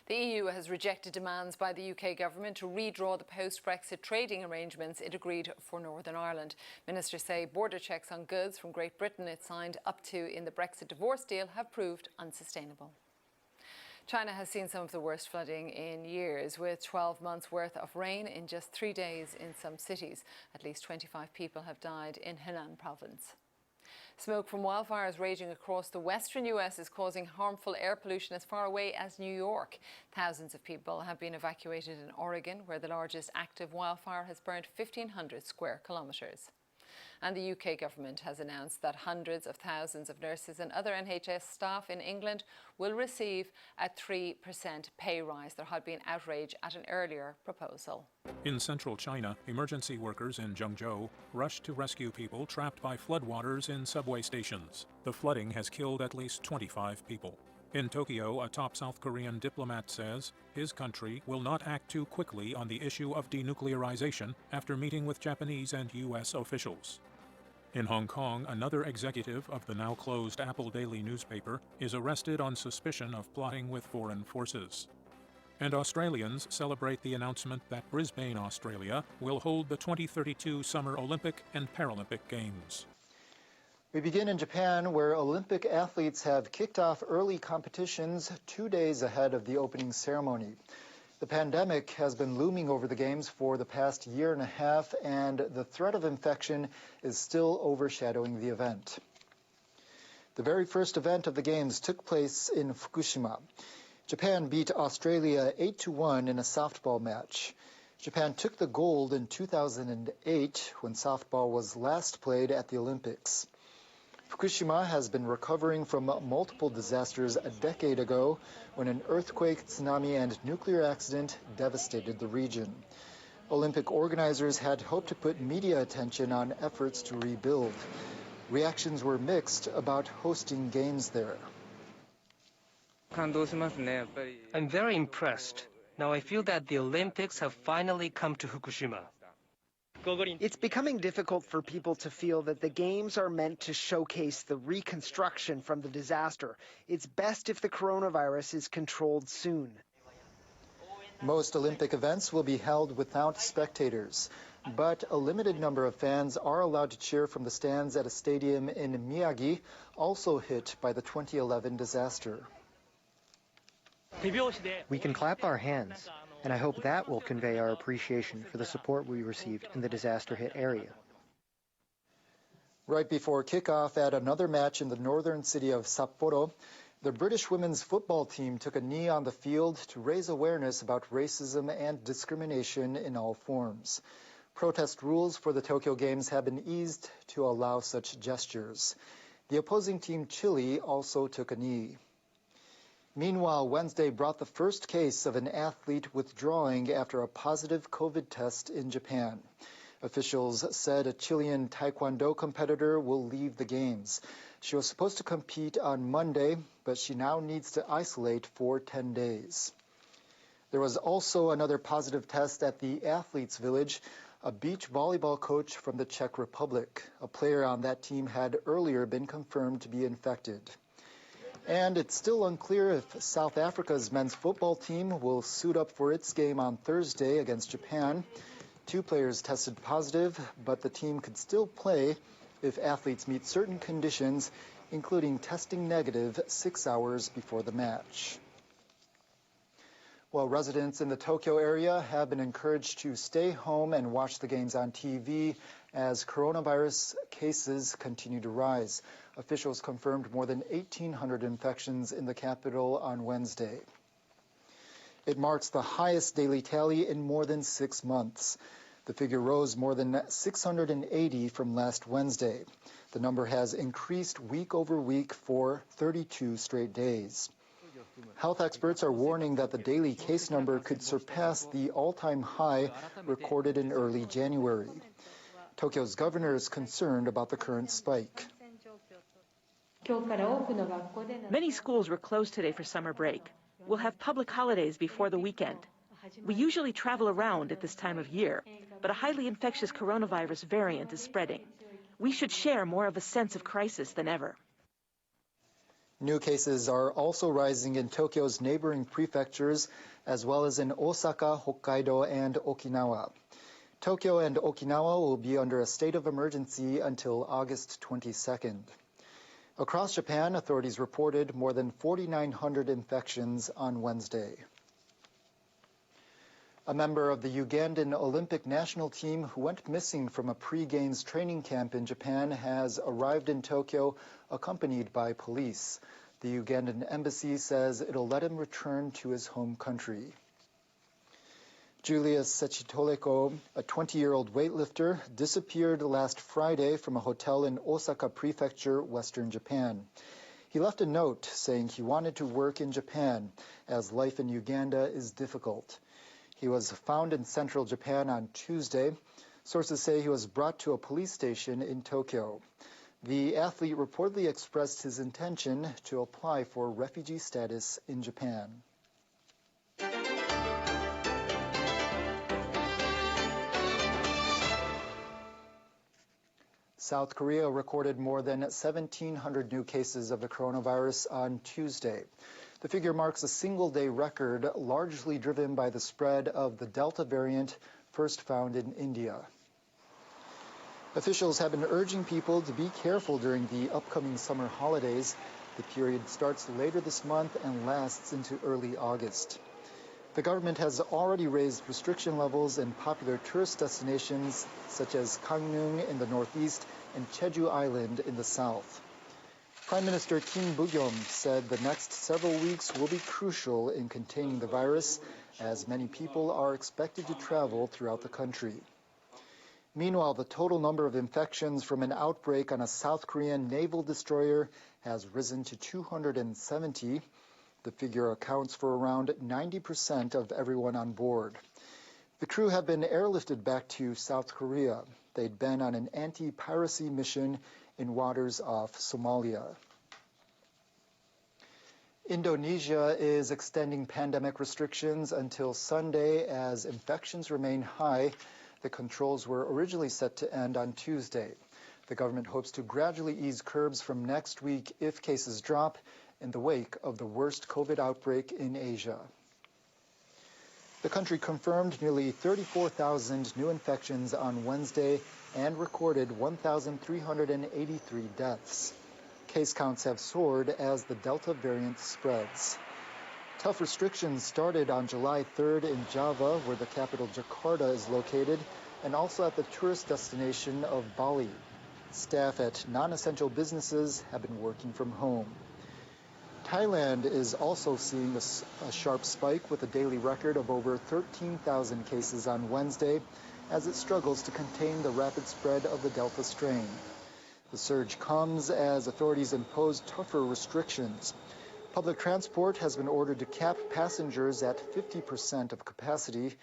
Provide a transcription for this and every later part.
The EU has rejected demands by the UK government to redraw the post-Brexit trading arrangements it agreed for Northern Ireland. Ministers say border checks on goods from Great Britain it signed up to in the Brexit divorce deal have proved unsustainable. China has seen some of the worst flooding in years, with 12 months' worth of rain in just 3 days in some cities. At least 25 people have died in Henan province. Smoke from wildfires raging across the western US is causing harmful air pollution as far away as New York. Thousands of people have been evacuated in Oregon, where the largest active wildfire has burned 1,500 square kilometres. And the UK government has announced that hundreds of thousands of nurses and other NHS staff in England will receive a 3% pay rise. There had been outrage at an earlier proposal. In central China, emergency workers in Zhengzhou rushed to rescue people trapped by floodwaters in subway stations. The flooding has killed at least 25 people. In Tokyo, a top South Korean diplomat says his country will not act too quickly on the issue of denuclearization after meeting with Japanese and U.S. officials. In Hong Kong, another executive of the now-closed Apple Daily newspaper is arrested on suspicion of plotting with foreign forces. And Australians celebrate the announcement that Brisbane, Australia, will hold the 2032 Summer Olympic and Paralympic Games. We begin in Japan, where Olympic athletes have kicked off early competitions 2 days ahead of the opening ceremony. The pandemic has been looming over the Games for the past year and a half, and the threat of infection is still overshadowing the event. The very first event of the Games took place in Fukushima. Japan beat Australia 8-1 in a softball match. Japan took the gold in 2008 when softball was last played at the Olympics. Fukushima has been recovering from multiple disasters a decade ago when an earthquake, tsunami, and nuclear accident devastated the region. Olympic organizers had hoped to put media attention on efforts to rebuild. Reactions were mixed about hosting games there. I'm very impressed. Now I feel that the Olympics have finally come to Fukushima. It's becoming difficult for people to feel that the Games are meant to showcase the reconstruction from the disaster. It's best if the coronavirus is controlled soon. Most Olympic events will be held without spectators, but a limited number of fans are allowed to cheer from the stands at a stadium in Miyagi, also hit by the 2011 disaster. We can clap our hands, and I hope that will convey our appreciation for the support we received in the disaster-hit area. Right before kickoff at another match in the northern city of Sapporo, the British women's football team took a knee on the field to raise awareness about racism and discrimination in all forms. Protest rules for the Tokyo Games have been eased to allow such gestures. The opposing team, Chile, also took a knee. Meanwhile, Wednesday brought the first case of an athlete withdrawing after a positive COVID test in Japan. Officials said a Chilean Taekwondo competitor will leave the Games. She was supposed to compete on Monday, but she now needs to isolate for 10 days. There was also another positive test at the Athletes Village. A beach volleyball coach from the Czech Republic. A player on that team had earlier been confirmed to be infected. And it's still unclear if South Africa's men's football team will suit up for its game on Thursday against Japan. 2 players tested positive, but the team could still play if athletes meet certain conditions, including testing negative 6 hours before the match. Well, residents in the Tokyo area have been encouraged to stay home and watch the games on TV as coronavirus cases continue to rise. Officials confirmed more than 1,800 infections in the capital on Wednesday. It marks the highest daily tally in more than 6 months. The figure rose more than 680 from last Wednesday. The number has increased week over week for 32 straight days. Health experts are warning that the daily case number could surpass the all-time high recorded in early January. Tokyo's governor is concerned about the current spike. Many schools were closed today for summer break. We'll have public holidays before the weekend. We usually travel around at this time of year, but a highly infectious coronavirus variant is spreading. We should share more of a sense of crisis than ever. New cases are also rising in Tokyo's neighboring prefectures, as well as in Osaka, Hokkaido, and Okinawa. Tokyo and Okinawa will be under a state of emergency until August 22nd. Across Japan, authorities reported more than 4,900 infections on Wednesday. A member of the Ugandan Olympic national team who went missing from a pre-games training camp in Japan has arrived in Tokyo accompanied by police. The Ugandan embassy says it'll let him return to his home country. Julius Sechitoleko, a 20-year-old weightlifter, disappeared last Friday from a hotel in Osaka Prefecture, Western Japan. He left a note saying he wanted to work in Japan, as life in Uganda is difficult. He was found in central Japan on Tuesday. Sources say he was brought to a police station in Tokyo. The athlete reportedly expressed his intention to apply for refugee status in Japan. South Korea recorded more than 1,700 new cases of the coronavirus on Tuesday. The figure marks a single-day record, largely driven by the spread of the Delta variant first found in India. Officials have been urging people to be careful during the upcoming summer holidays. The period starts later this month and lasts into early August. The government has already raised restriction levels in popular tourist destinations such as Gangneung in the northeast and Jeju Island in the south. Prime Minister Kim Boo-kyum said the next several weeks will be crucial in containing the virus, as many people are expected to travel throughout the country. Meanwhile, the total number of infections from an outbreak on a South Korean naval destroyer has risen to 270. The figure accounts for around 90% of everyone on board. The crew have been airlifted back to South Korea. They'd been on an anti-piracy mission in waters off Somalia. Indonesia is extending pandemic restrictions until Sunday as infections remain high. The controls were originally set to end on Tuesday. The government hopes to gradually ease curbs from next week if cases drop in the wake of the worst COVID outbreak in Asia. The country confirmed nearly 34,000 new infections on Wednesday and recorded 1,383 deaths. Case counts have soared as the Delta variant spreads. Tough restrictions started on July 3rd in Java, where the capital Jakarta is located, and also at the tourist destination of Bali. Staff at non-essential businesses have been working from home. Thailand is also seeing a sharp spike with a daily record of over 13,000 cases on Wednesday as it struggles to contain the rapid spread of the Delta strain. The surge comes as authorities impose tougher restrictions. Public transport has been ordered to cap passengers at 50% of capacity.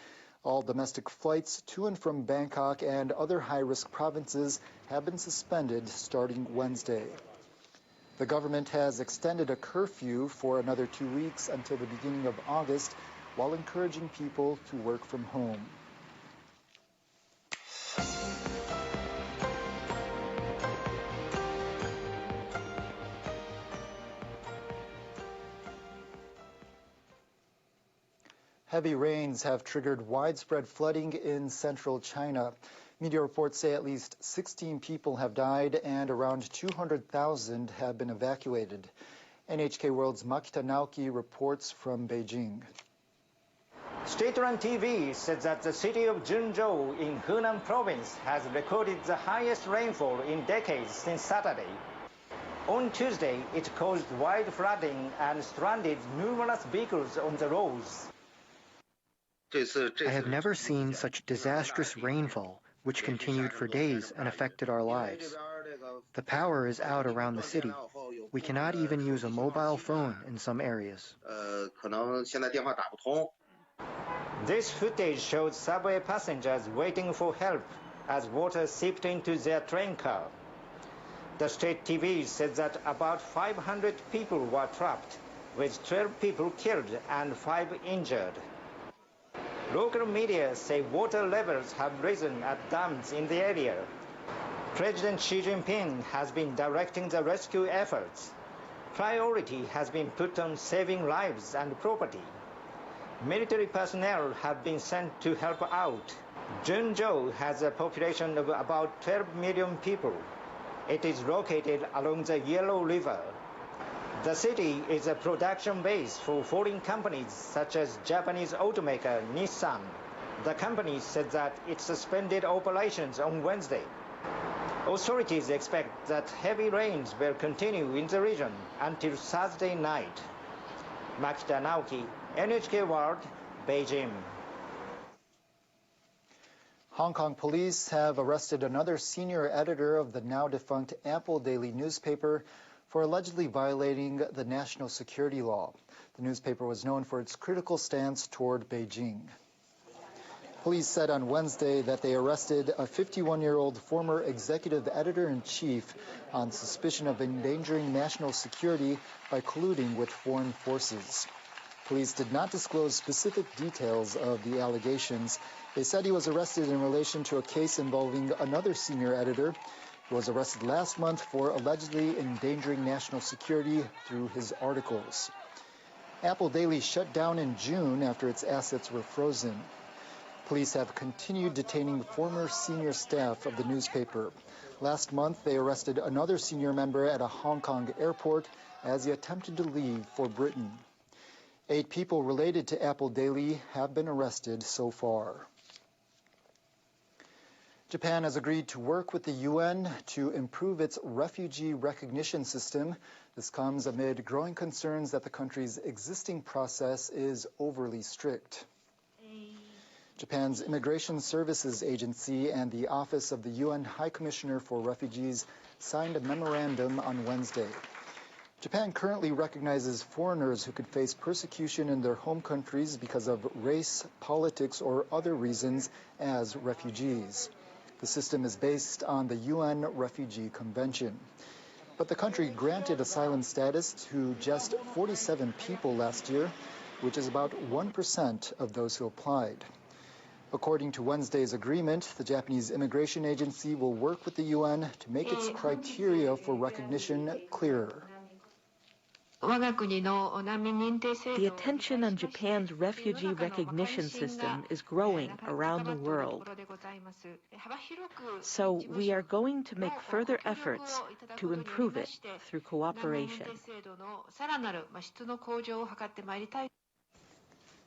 All domestic flights to and from Bangkok and other high-risk provinces have been suspended starting Wednesday. The government has extended a curfew for another 2 weeks until the beginning of August, while encouraging people to work from home. Heavy rains have triggered widespread flooding in central China. Media reports say at least 16 people have died and around 200,000 have been evacuated. NHK World's Makita Naoki reports from Beijing. State-run TV said that the city of Zhengzhou in Henan province has recorded the highest rainfall in decades since Saturday. On Tuesday, it caused wide flooding and stranded numerous vehicles on the roads. I have never seen such disastrous rainfall, which continued for days and affected our lives. The power is out around the city. We cannot even use a mobile phone in some areas. This footage showed subway passengers waiting for help as water seeped into their train car. The state TV said that about 500 people were trapped, with 12 people killed and 5 injured. Local media say water levels have risen at dams in the area. President Xi Jinping has been directing the rescue efforts. Priority has been put on saving lives and property. Military personnel have been sent to help out. Junzhou has a population of about 12 million people. It is located along the Yellow River. The city is a production base for foreign companies such as Japanese automaker Nissan. The company said that it suspended operations on Wednesday. Authorities expect that heavy rains will continue in the region until Thursday night. Makita Naoki, NHK World, Beijing. Hong Kong police have arrested another senior editor of the now-defunct Apple Daily newspaper for allegedly violating the national security law. The newspaper was known for its critical stance toward Beijing. Police said on Wednesday that they arrested a 51-year-old former executive editor-in-chief on suspicion of endangering national security by colluding with foreign forces. Police did not disclose specific details of the allegations. They said he was arrested in relation to a case involving another senior editor who was arrested last month for allegedly endangering national security through his articles. Apple Daily shut down in June after its assets were frozen. Police have continued detaining former senior staff of the newspaper. Last month, they arrested another senior member at a Hong Kong airport as he attempted to leave for Britain. 8 people related to Apple Daily have been arrested so far. Japan has agreed to work with the UN to improve its refugee recognition system. This comes amid growing concerns that the country's existing process is overly strict. Japan's Immigration Services Agency and the Office of the UN High Commissioner for Refugees signed a memorandum on Wednesday. Japan currently recognizes foreigners who could face persecution in their home countries because of race, politics, or other reasons as refugees. The system is based on the UN Refugee Convention. But the country granted asylum status to just 47 people last year, which is about 1% of those who applied. According to Wednesday's agreement, the Japanese Immigration Agency will work with the UN to make its criteria for recognition clearer. The attention on Japan's refugee recognition system is growing around the world. So we are going to make further efforts to improve it through cooperation.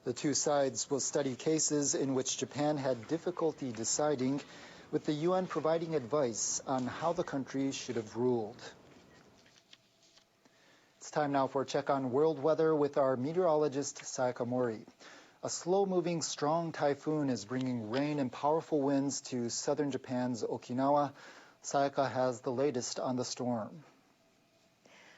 The two sides will study cases in which Japan had difficulty deciding, with the UN providing advice on how the country should have ruled. It's time now for a check on world weather with our meteorologist, Sayaka Mori. A slow-moving, strong typhoon is bringing rain and powerful winds to southern Japan's Okinawa. Sayaka has the latest on the storm.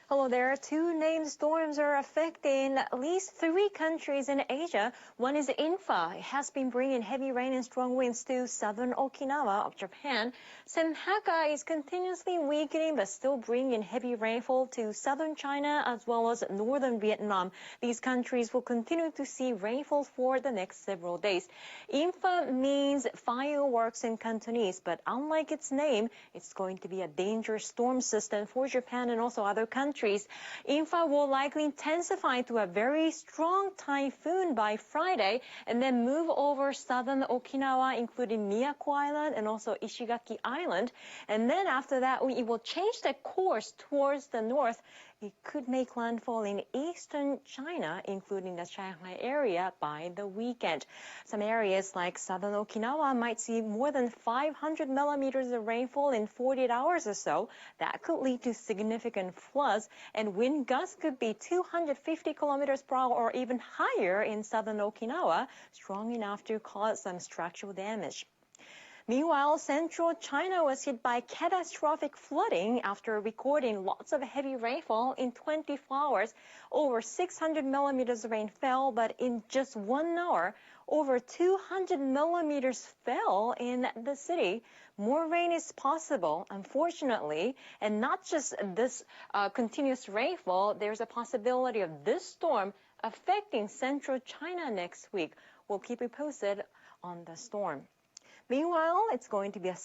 Hello there. 2 named storms are affecting at least 3 countries in Asia. One is Infa. It has been bringing heavy rain and strong winds to southern Okinawa of Japan. Senhaka is continuously weakening but still bringing heavy rainfall to southern China as well as northern Vietnam. These countries will continue to see rainfall for the next several days. Infa means fireworks in Cantonese, but unlike its name, it's going to be a dangerous storm system for Japan and also other countries. Infa will likely intensify to a very strong typhoon by Friday and then move over southern Okinawa, including Miyako Island and also Ishigaki Island. And then after that, it will change the course towards the north. It could make landfall in eastern China, including the Shanghai area, by the weekend. Some areas like southern Okinawa might see more than 500 millimeters of rainfall in 48 hours or so. That could lead to significant floods, and wind gusts could be 250 kilometers per hour or even higher in southern Okinawa, strong enough to cause some structural damage. Meanwhile, central China was hit by catastrophic flooding after recording lots of heavy rainfall in 24 hours. Over 600 millimeters of rain fell, but in just 1 hour, over 200 millimeters fell in the city. More rain is possible, unfortunately, and not just this continuous rainfall. There's a possibility of this storm affecting central China next week. We'll keep you posted on the storm. Meanwhile, it's going to be a